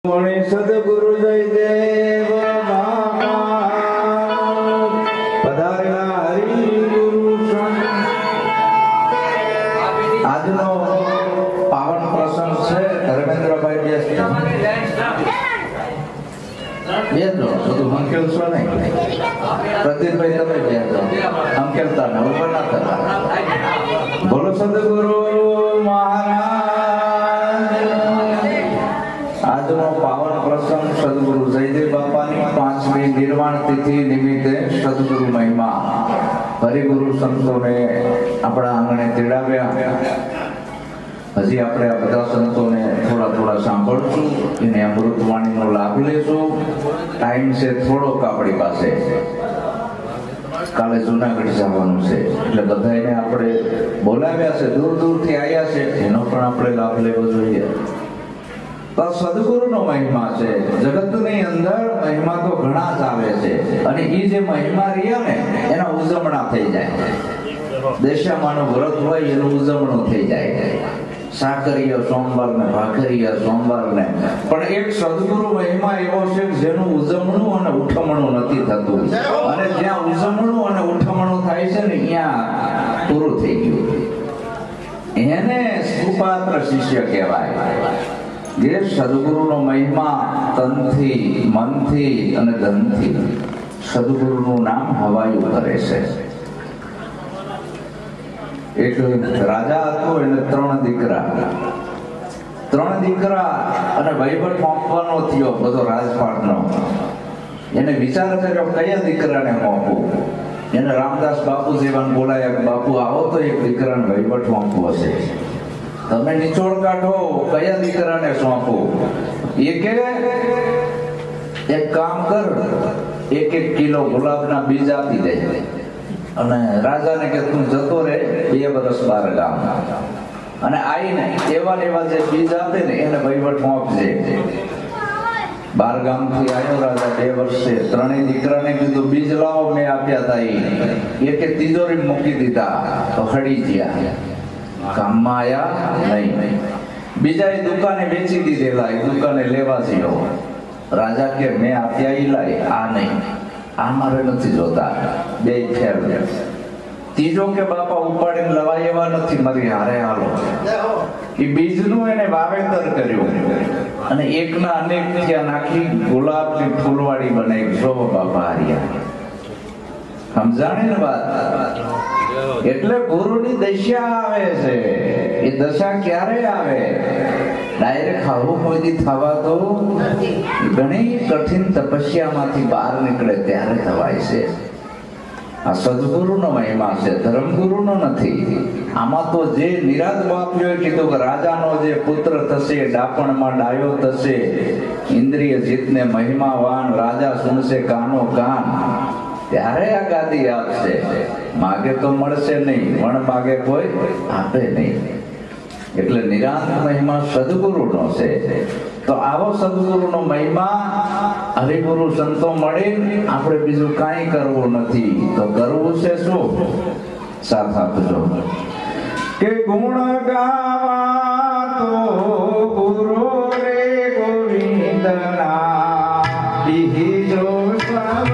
સદગુરુ જયદેવ પધારેલા હરિગુરુ આજનો પાવન પ્રસંગ છે ધર્મેન્દ્રભાઈ બેસજો બધું હંકેલશો નહીં પ્રદીપભાઈ તમે બેસજો હંકેલતા ને ઉપર ના થતા બોલો સદગુરુ મહારાજ આજનો પાવન પ્રસંગ સદગુરુ જયદેવ બાપાની 5મી નિર્વાણ તિથિ નિમિત્તે સદગુરુ મહિમા હરિગુરુ સંતોને આપણા આંગણે તેડાવ્યા. હજી આપણે આ બધા સંતોને થોડા સાંભળશું, એને અમૃતવાણીનો લાભ લેશું. ટાઈમ છે થોડોક આપણી પાસે, કાલે જુનાગઢ જવાનું છે એટલે બધાને આપણે બોલાવ્યા છે, દૂરથી આવ્યા છે, એનો પણ આપણે લાભ લેવો જોઈએ. સદગુરુનો મહિમા છે. જગતની અંદર મહિમા તો ઘણા જ આવે છે અને એ જે મહિમા રહ્યા ને એના ઉજવણા થઈ જાય. દશામાનું વ્રત હોય એનું ઉજવણું થઈ જાય. સાકરીય સોમવાર ને ભાખરીય સોમવાર ને, પણ એક સદગુરુ મહિમા એવો છે જેનું ઉજવણું અને ઉઠમણું નથી થતું, અને જ્યાં ઉજવણું અને ઉઠમણું થાય છે ને ત્યાં પૂરું થઈ ગયું. એને સુપાત્ર શિષ્ય કહેવાય. જે સદગુરુનો મહિમા તનથી, મનથી અને ધનથી સદગુરુનું નામ હવાયું કરે છે. એક રાજા હતો, એને 3 દીકરા અને વહીવટ સોંપવાનો થયો બધો રાજપાટનો. એને વિચાર કર્યો કયા દીકરાને સોંપવું. એને રામદાસ બાપુ જેવાને બોલાયા, બાપુ આવો તો એક દીકરાને વહીવટ સોંપવો છે, તમે નિચોડ કાઢો કયા દીકરાને સોંપો. એ કે એક કામ કર, 1 કિલો ગુલાબના બીજ આપી દે અને રાજાને કે તું જતો રહે 2 વર્ષ બહાર ગામ, અને આવીને એવા જે બીજ આપે ને એને વહીવટ સોંપજે. 12 ગામથી આવ્યો રાજા 2 વર્ષે. 3 દીકરાને કીધું બીજ લાવો, મેં આપ્યા હતા. એકે તિજોરી મૂકી દીધા તો હડી ગયા, કામમાં આયા નહીં. બીજા દુકાને વેચી દીધેલા, દુકાને લેવા જયો. રાજા કે મેં આપ્યા ઈ લાય, આ નહીં, આ મારે નથી જોતા, 2 ફેર. ત્રીજો કે બાપા ઉપાડીને લવાય એવા નથી, મારી હારે હાલો. એ બીજનું એને વાવેતર કર્યું અને એકના અનેક ત્યાં નાખી ગુલાબની ફૂલવાડી બનાવી. જો બાપા હાર્યા, સમજાણી ને વાત. એટલે ગુરુની દશા આવે છે. એ દશા ક્યારે આવે? ડાયરેક્ટ આવું કોઈથી થવા તો ઘણી કઠિન તપસ્યામાંથી બહાર નીકળે ત્યારે થવાય છે. આ સદગુરુનો મહિમા છે, ધર્મગુરુનો નથી. આમાં તો જે નિરાત બાપીઓએ કીધું કે રાજાનો જે પુત્ર થશે, ડાપણમાં ડાયો થશે, ઇન્દ્રિય જીતને મહિમાવાન, રાજા સુનશે કાનો કાન, ત્યારે આ ગાદી આપશે. માગે તો મળશે નહીં, વણ માગે કોઈ આપે નહીં. એટલે નિરાંત મહિમા સદગુરુનો છે. તો આવો સદગુરુનો મહિમા હરિગુરુ સંતો મળે, આપણે બીજું કાંઈ કરવું નથી. તો કરવું છે શું? સાથ આપજો કે ગુણ ગાવા તો ગુરુ રે ગોવિંદના બીજો સબ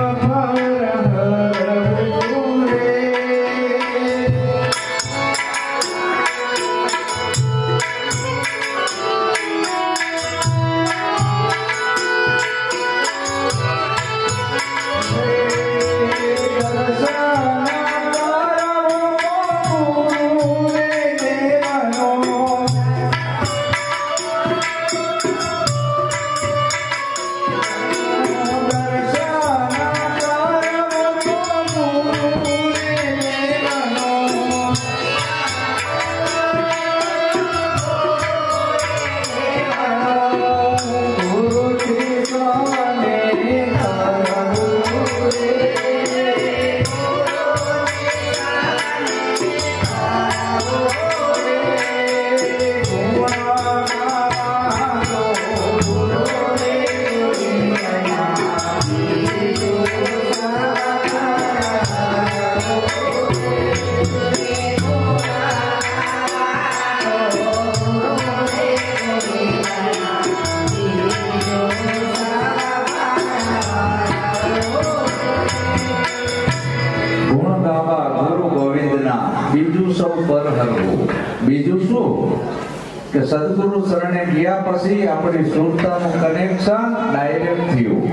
સૌ પર હરવું. બીજું શું કે સદગુરુ શરણે ગયા પછી આપણી સુરતાનું કનેક્શન ડાયરેક્ટ થયું.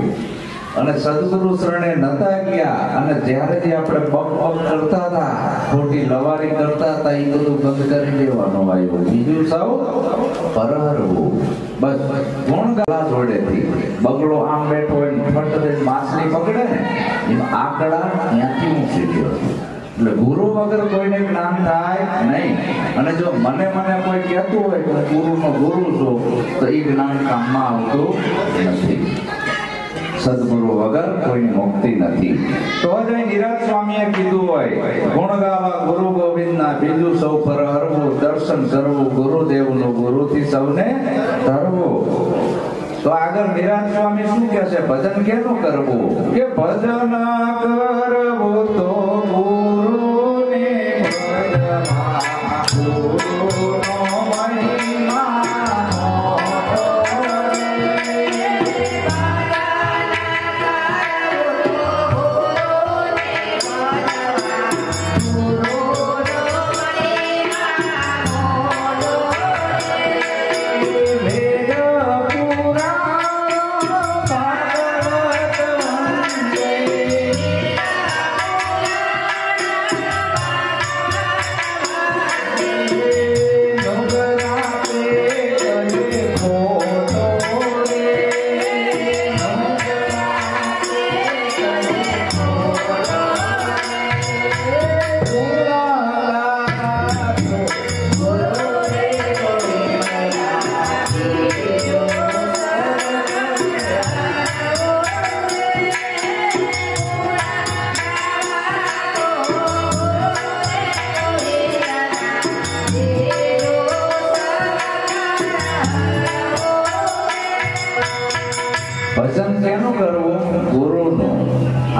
અને સદગુરુ શરણે નતા ગયા અને જ્યારે આપણે બક કરતા હતા, ખોટી લવારી કરતા હતા, એ બધું બંધ કરી દેવાનું આવ્યું. બીજું સૌ પરહરવું. બસ ગુણ ગળા જોડેથી બગલો આમ બેઠો હોય ફટ દઈને માછલી પકડે ને એમ આકડા ત્યાંથી હું શીખ્યો છું. એટલે ગુરુ વગર કોઈને જ્ઞાન થાય નહીં. અને જો મને કોઈ કહેતું હોય કે હું ગુરુનો ગુરુ છું, તો એ જ્ઞાન કામમાં આવતું નથી. સદગુરુ વગર કોઈની મુક્તિ નથી. તો જ નિરાજ સ્વામીએ કીધું હોય, ગુણ ગાવા ગુરુ ગોવિંદના, બીજું સૌ પર હરવું, દર્શન કરવું ગુરુદેવનું, ગુરુથી સૌને ધરવું. તો આગળ નિરાજ સ્વામી શું કહે છે? ભજન કેનું કરવું? કે ભજન કરવું તો ગુરુને ભજવા, ગુરુનો મહિમા ભજન કેનું કરવું? ગુરુનું.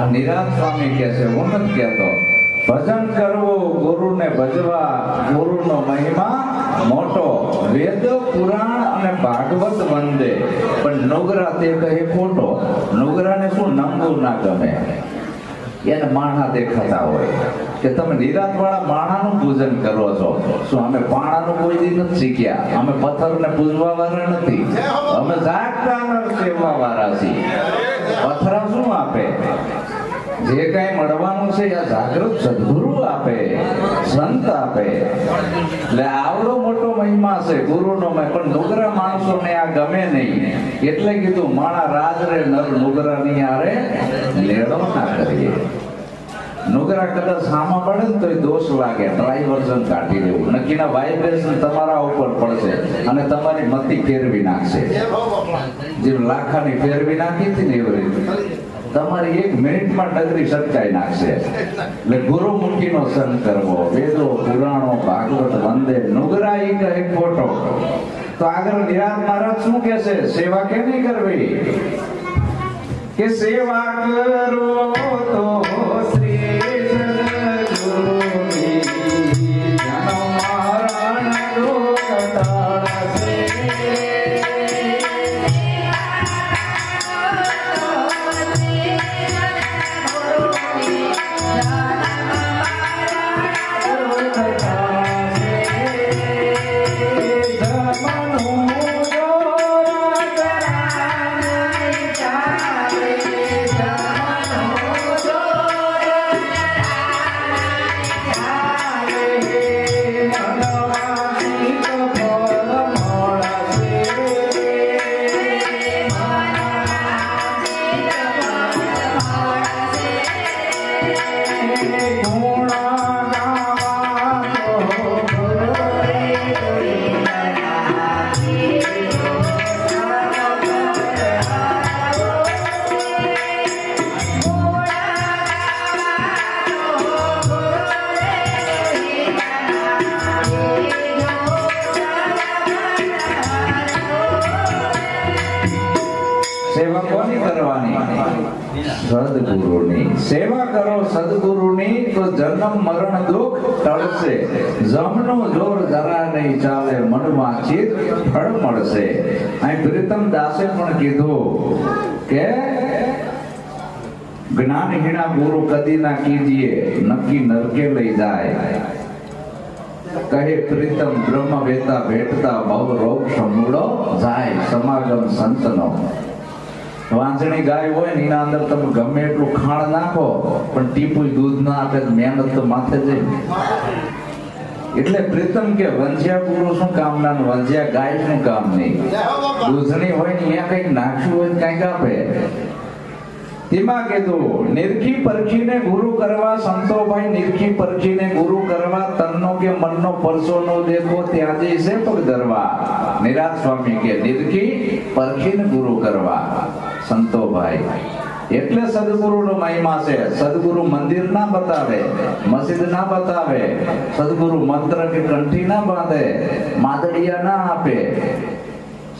આ નિરાજ સ્વામી કહે છે, હું નથી કહેતો. ભજન કરવું ગુરુને ભજવા, ગુરુનો મહિમા મોટો. વેદ પુરાણ અને ભાગવત વંદે, પણ નુગરા તે કહે ખોટો. નુગરાને શું નમવું ના ગમે, એને માણા દેખાતા હોય કે તમે નિરાત વાળા માણાનું પૂજન કરો છો. શું અમે પાણાનું કોઈ દી નથી શીખ્યા? અમે પથ્થરને પૂજવા વાળા નથી, અમે જાગતા સેવવા વાળા છીએ. પથ્થર શું આપે? જે કઈ મળવાનું છે આ જાગૃત સદગુરુ આપે, સંત આપે. એટલે આવડો મોટો મહિમા છે ગુરુનો. પણ નુગરા માણસોને આ ગમે નહીં, એટલે કીધું માણા રાજ રે નર નુગરા ની આરે લેડો ના કરીએ. નુગરા કદાચ સામા પડે ને તો એ દોષ લાગે, ડ્રાઈવર્ઝન કાઢી દેવું. નક્કીના વાઇબ્રેશન તમારા ઉપર પડશે અને તમારી મતી ફેરવી નાખશે. જે લાખાની ફેરવી નાખી હતી ને એવી રીતે તમારી 1 મિનિટમાં ડગરી સટકાઈ નાખશે. એટલે ગુરુમુખીનો સંગ કરવો, વેદો પુરાણો ભાગવત વંદે, નુગરા ઈ કહે ખોટો. તો આગળ નિરાજ મહારાજ શું કહે છે? સેવા કેની કરવી? કે સેવા કરો તો શ્રી સદગુરુની જન્મ મરણ દુઃખ ટાળશે. સેવા કોની કરવાની? સદગુરુની. સેવા કરો સદગુરુની તો જન્મ મરણ દુઃખ ટળશે. જમનું જોર જરા નહીં ચાલે, મનમાં ચિત ફળ મળશે. અહીં પ્રીતમ દાસે પણ કીધું કે જ્ઞાનહીણા ગુરુ કદી ના કીજીએ, નક્કી નરકે લઈ જાય. કહે પ્રીતમ બ્રહ્મ વેતા ભેટતા ભવ રોગ સમૂળો જાય સમાગમ સંતનો. વાંચણી ગાય હોય ને એના અંદર તમે ગમે એટલું ખાણ નાખો પણ ટીપું દૂધ ના આપે મહેનત તો માથે જાય. એટલે પ્રીતમ કે વંજ્યા પુરુષ નું કામ ના, વંજ્યા ગાય નું કામ નહીં. દૂધણી હોય ને અહીંયા કઈક નાખ્યું હોય કઈક આપે. તેમાં કીધું નિરખી પરખીને ગુરુ કરવા સંતો ભાઈ, નિરખી પરખીને ગુરુ કરવા તનનો કે મનનો પરસો નો દેખો ત્યાજે છે પગ ધરવા. નિરાજ સ્વામી કે નિરખી પરખીને ગુરુ કરવા સંતો ભાઈ. એટલે સદગુરુ નો મહિમા છે. સદગુરુ મંદિર ના બતાવે, મસ્જિદ ના બતાવે, સદગુરુ મંત્ર કે કંઠી ના બાંધે, માદડિયા ના આપે.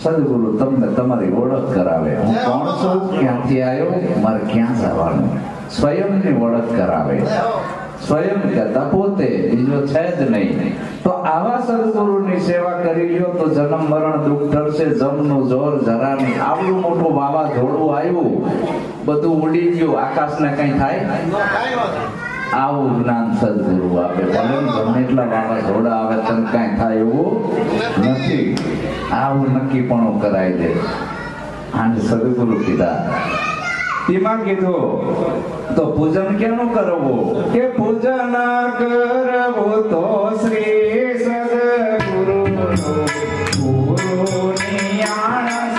સદગુરુ તમને તમારી ઓળખ કરાવે. હું કોણ છું, ક્યાંથી આવ્યો, મારે ક્યાં જવાનું, સ્વયંની ઓળખ કરાવે. સ્વયં કરતા પોતે, બીજો છે જ નહીં. તો આવા સદગુરુની સેવા કરી લ્યો તો જન્મ મરણ દુઃખ ટળશે. જમનું જોર જરા નહીં. આવડું મોટું વાવાઝોડું આવ્યું, બધું ઉડી ગયું, આકાશને કઈ થાય? આવું જ્ઞાન સદગુરુ આપે. ભલે ગમે એટલા વાવાઝોડા આવે તને કઈ થાય એવું નથી. આવું નક્કી પણ કરાવી દે. આને સદગુરુ કીધા. તેમાં કીધું તો પૂજન કેનું કરવું? કે પૂજન કરવું તો શ્રી સદગુરુ ગુરુની આણસ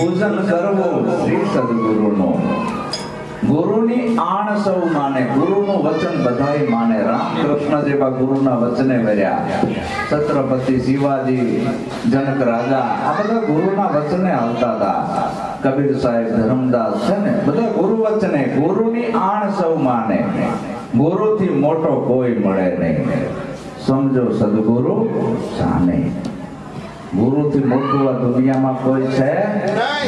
પૂજન કરવું શ્રી સદગુરુનું. ગુરુની આણ સૌ માને, ગુરુનું વચન બધાય માને. રામકૃષ્ણ જેવા ગુરુના વચને વર્યા. છત્રપતિ શિવાજી, જનક રાજા, આ બધા ગુરુના વચને હાલતા હતા. કબીર સાહેબ, ધર્મદાસ છે ને, બધા ગુરુ વચને. ગુરુની આણ સૌ માને. ગુરુથી મોટો કોઈ મળે નહીં. સમજો સદગુરુ જાને. ગુરુથી મોટું આ દુનિયામાં કોઈ છે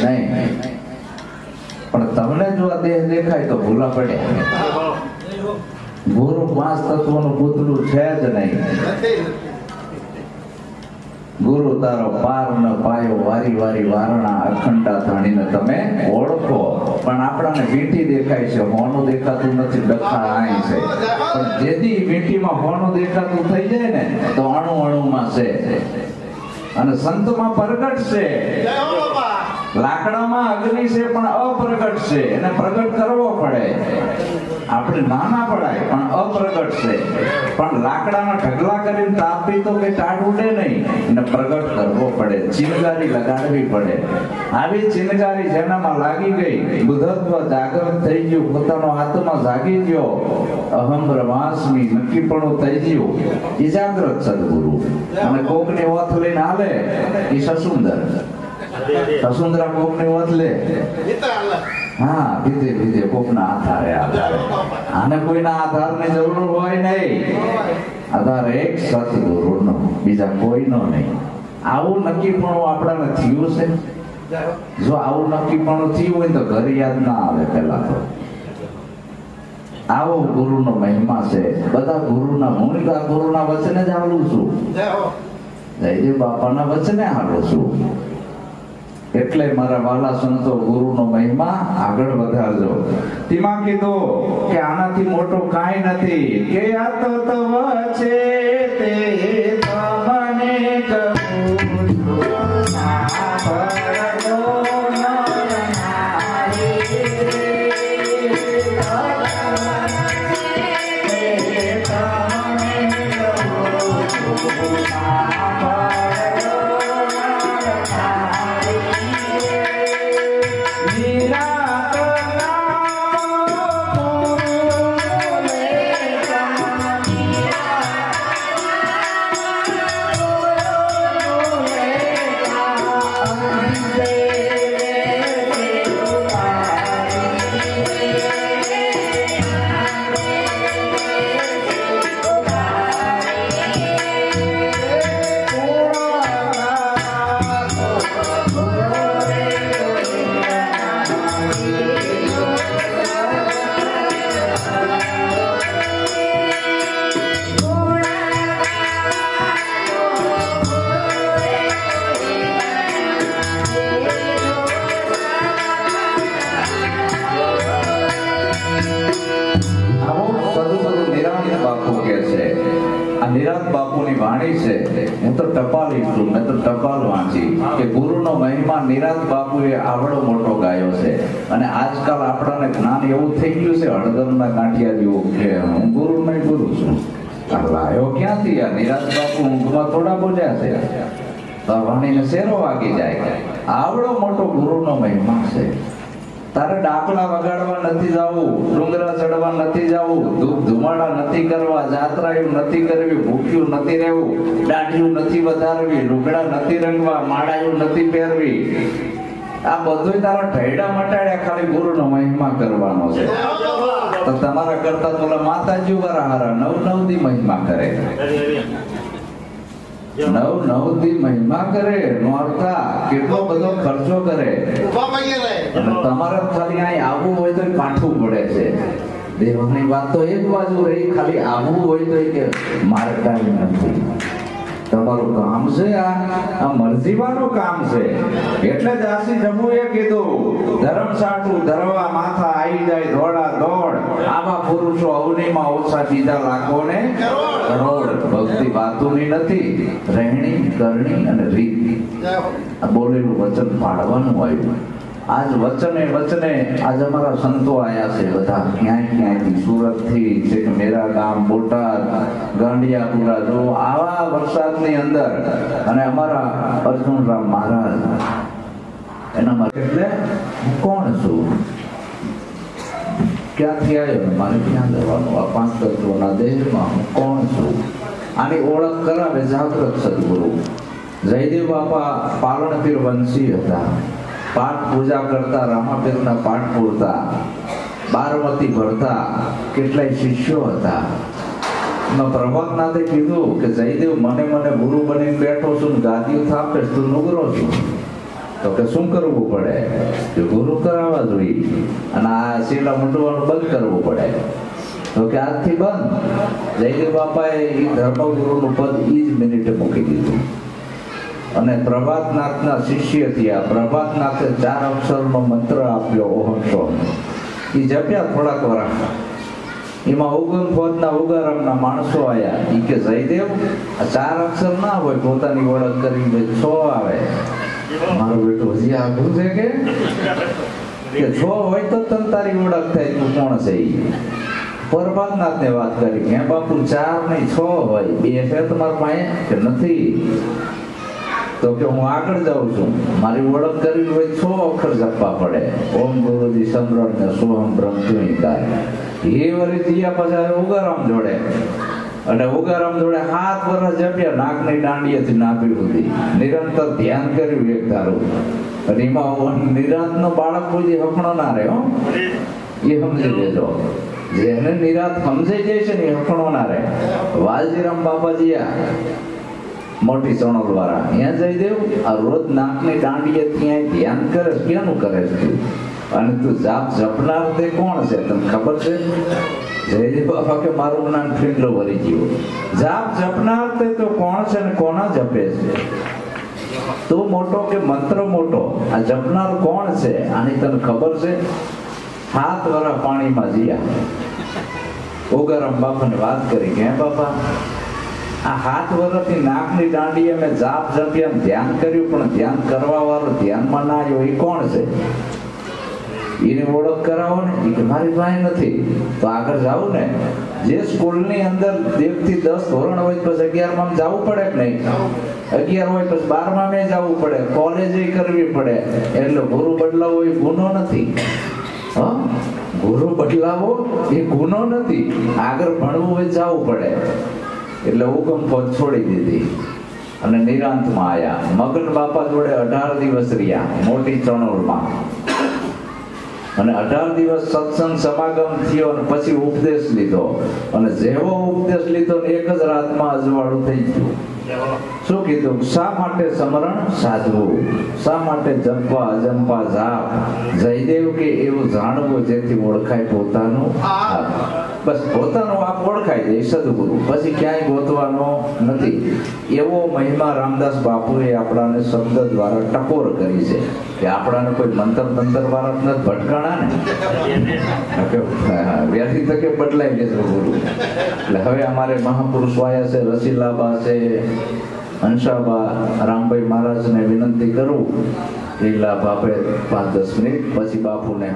નહીં. પણ તમને જો આ દેહ દેખાય તો ભૂલા પડે. ગુરુ 5 તત્વોનું પૂતળું છે જ નહીં. ગુરુ તારો પાર ન પાયો, વારી વારી વારણા અખંડા ધણીને તમે ઓળખો. પણ આપણાને વીંટી દેખાય છે, હોનું દેખાતું નથી. ડખા આય છે. પણ જેથી વીંટીમાં હોનું દેખાતું થઈ જાય ને તો અણુ અણુમાં છે. અને સંતમાં પ્રગટ છે. લાકડામાં અગ્નિ છે પણ અપ્રગટ છે. એને પ્રગટ કરવો પડે. આપણે નાના પડાય પણ અપ્રગટ છે. પણ લાકડાના ઢગલા કરીને તાપી તો કઈ ટાઢ ઉડે નહીં. એને પ્રગટ કરવો પડે. ચિનગારી લગાડવી પડે. આવી ચિનગારી જેનામાં લાગી ગઈ, બુદ્ધત્વ જાગૃત થઈ ગયું, પોતાનો આત્મા જાગી ગયો, અહમ બ્રહ્માસ્મિ નક્કીપણું થઈ ગયું, એ જાગૃત સદગુરુ. અને કોકની ઓથ લઈને હાલે એ સસુંદર. સસુંદરા કોકની ઓથ લે, હા, બીજે બીજે કોકના આધારે આધારે. આને કોઈના આધારની જરૂર હોય નહીં. આધાર એક સદગુરુનો, બીજા કોઈનો નહીં. આવું નક્કીપણું આપણાને થયું છે. જો આવું નક્કીપણું થયું હોય તો ઘર યાદ ના આવે. પેલા તો આવો ગુરુનો મહિમા છે. બધા ગુરુના, હું ગુરુના વચને જ હાલું છું. જયદેવ બાપાના વચને હાલું છું. એટલે મારા વાલા સંતો ગુરુનો મહિમા આગળ વધારજો. તેમાં કીધું કે આનાથી મોટો કાંઈ નથી. કે આ તો તવ છે તે તમને કહું છું. નિરાંત બાપુની વાણી છે. હું તો ટપાલી છું, મેં તો ટપાલ વાંચી કે ગુરુનો મહિમા નિરાંત બાપુએ આવડો મોટો ગાયો છે. અને આજકાલ આપણાને જ્ઞાન એવું થઈ ગયું છે હળદરના ગાંઠિયા જેવું કે હું ગુરુ નહીં ગુરુ છું. આ લાયો ક્યાંથી? આ નિરાંત બાપુ ઊંઘમાં થોડા બોલ્યા છે? વાણીને શેરો વાગી જાય. આવડો મોટો ગુરુનો મહિમા છે. તારે ડાકલા વગાડવા નથી જવું, ડુંગરા ચડવા નથી જવું, ધૂપ ધુમાડા નથી કરવા, જાત્રાયું નથી કરવી, ભૂખ્યું નથી રહેવું, દાઢીયું નથી વધારવી, લુગડા નથી રંગવા, માળાયું નથી પહેરવી. આ બધું તારા ઢૈડા મટાડ્યા ખાલી ગુરુનો મહિમા કરવાનો છે. તો તમારા કરતા તો માતાજી વાળા હારા 9 દી મહિમા કરે, 9 દી મહિમા કરે. નોરતા કેટલો બધો ખર્ચો કરે. તમારે ખાલી અહીં આવવું હોય તો કાઠું પડે છે. દેવની વાત તો એક બાજુ રહી, ખાલી આવવું હોય તો કે મારે કાંઈ નથી. તમારું કામ છે, આ મરજીવાનું કામ છે. એટલે જ આસી જમુએ કીધું ધર્મ સાટું ધરવા માથા આવી જાય ધોળા દોડ. આવા પુરુષો અવનીમાં ઓછા બીજા લાખો ને કરોડ. ભક્તિ વાતુની નથી, રહેણી કરણી અને રીત. આ બોલેલું વચન પાડવાનું આવ્યું. આજ વચને આજ અમારા સંતો આયા છે બધા ક્યાંયથી, સુરત થી છેક મેરા ગામ, બોટાદ, ગાંડિયાપુરા. જો આવા વરસાદની અંદર અને અમારા અર્જુનરામ મહારાજ એના માટે એટલે હું કોણ છું, ક્યાંથી આવ્યો, મારે ક્યાં જવાનું, આ 5 તત્વોના દેહમાં હું કોણ છું, આની ઓળખ કરાવે જાગૃત સદગુરુ. જયદેવ બાપા પાલનપીર વંશી હતા. પાઠ પૂજા કરતા, રામાપીરના પાઠ પૂરતા, બારમતી ભરતા, કેટલાય શિષ્યો હતા. એમાં પ્રભાતનાથે કીધું કે જયદેવ મને ગુરુ બનીને બેઠો છું, ગાદીઓ થાપે તું નુગરો છું. તો કે શું કરવું પડે? કે ગુરુ કરાવવા જોઈએ અને આ શીલા મૂંડવાનું બંધ કરવું પડે. તો કે આજથી બંધ. જયદેવ બાપાએ એ ધર્મગુરુનું પદ એ જ મિનિટે મૂકી દીધું અને પ્રભાતનાથના શિષ્ય થયા. પ્રભાતનાથે 4 અક્ષરનો મંત્ર આપ્યો, ઓહમ સોમ. એ જપ્યા થોડાક વર્ષ. એમાં ઉગમ ફોજના ઉગારામના માણસો આવ્યા. એ કે જયદેવ આ 4 અક્ષર ના હોય, પોતાની ઓળખ કરી 6 આવે. મારો બેટો હજી આગળ છે કે 6 હોય તો તને તારી ઓળખ થાય, તું કોણ છે. પ્રભાતનાથને વાત કરી કે બાપુ 4 નહીં 6 હોય, 2 છે તમારા પાસે કે નથી? તો કે હું આગળ જાઉં છું, મારી ઓળખ કરવી હોય 6 અક્ષર જપવા પડે. ઓમ ગુરુજી સમરણ ને સોહમ બ્રહ્મચુનિકાય. એ વળી થયા પછી ઉગારામ જોડે અને ઉગારામ જોડે 7 વર્ષ જપ્યા, નાકની દાંડીએથી નાભી સુધી નિરંતર ધ્યાન કર્યું એક ધારું. અને એમાં નિરાંતનો બાળક કોઈ હકણો ના રહે. એ સમજી લેજો, જેને નિરાંત સમજાઈ જાય છે ને એ હકણો ના રહે. વાલજીરામ બાપાજી મોટી ચણોલ વાળા અહીંયા જયદેવ આ રોજ નાકની દાંડીએ ત્યાં ધ્યાન કરે, ક્યાંનું કરે છે? અને તું જાપ જપનાર તે કોણ છે તને ખબર છે? જયદેવ બાપા કે મારું નામ ફીંડલો ભરી ગયો. જાપ જપનાર તે તો કોણ છે ને કોના જપે છે? તું મોટો કે મંત્ર મોટો? આ જપનાર કોણ છે આની તને ખબર છે? 7 વર્ષ પાણીમાં જીયા. ઉગારામ બાપાને વાત કરી કે બાપા આ 7 વર્ષથી નાકની દાંડીએ મેં જાપ જપ્યા, ધ્યાન કર્યું, પણ ધ્યાન કરવા વાળો ધ્યાનમાં ના આવ્યો, એ કોણ છે? એની ઓળખ કરાવો ને. એ કે મારી પાસે નથી. તો આગળ જાવું ને. જે સ્કૂલની અંદર 1 થી 10 ધોરણ હોય પછી 11માં જવું પડે કે નહીં? 11 હોય પછી 12માં જવું પડે, કોલેજ કરવી પડે. એટલે ગુરુ બદલાવો એ ગુનો નથી. ગુરુ બદલાવો એ ગુનો નથી. આગળ ભણવું હોય જવું પડે. એટલે ઉગમ ફોજ છોડી દીધી અને નિરાંતમાં આવ્યા. મગન બાપા જોડે 18 દિવસ રહ્યા મોટી ચણોલમાં. અને 18 દિવસ સત્સંગ સમાગમ થયો અને પછી ઉપદેશ લીધો. અને જેવો ઉપદેશ લીધો એક જ રાતમાં અજવાળું થઈ ગયું. શું કીધું? શા માટે સમરણ સાધવું, શા માટે જપવા અજંપા જાપ? જયદેવ કે એવું જાણવું જેથી ઓળખાય પોતાનું આપ. બસ પોતાનો આપ ઓળખાય જાય સદગુરુ, પછી ક્યાંય ગોતવાનો નથી. એવો મહિમા રામદાસ બાપુએ આપણાને શબ્દ દ્વારા ટકોર કરી છે કે આપણાને કોઈ મંતર તંતર વાળા નથી ભટકાણા ને. વહેલી તકે બદલાઈ લેજો ગુરુ. એટલે હવે અમારે મહાપુરુષો આવ્યા છે, રસીલાબા છે, હંસાબા, રામભાઈ મહારાજને વિનંતી કરું એ લાભ આપે 5-10 મિનિટ પછી બાપુને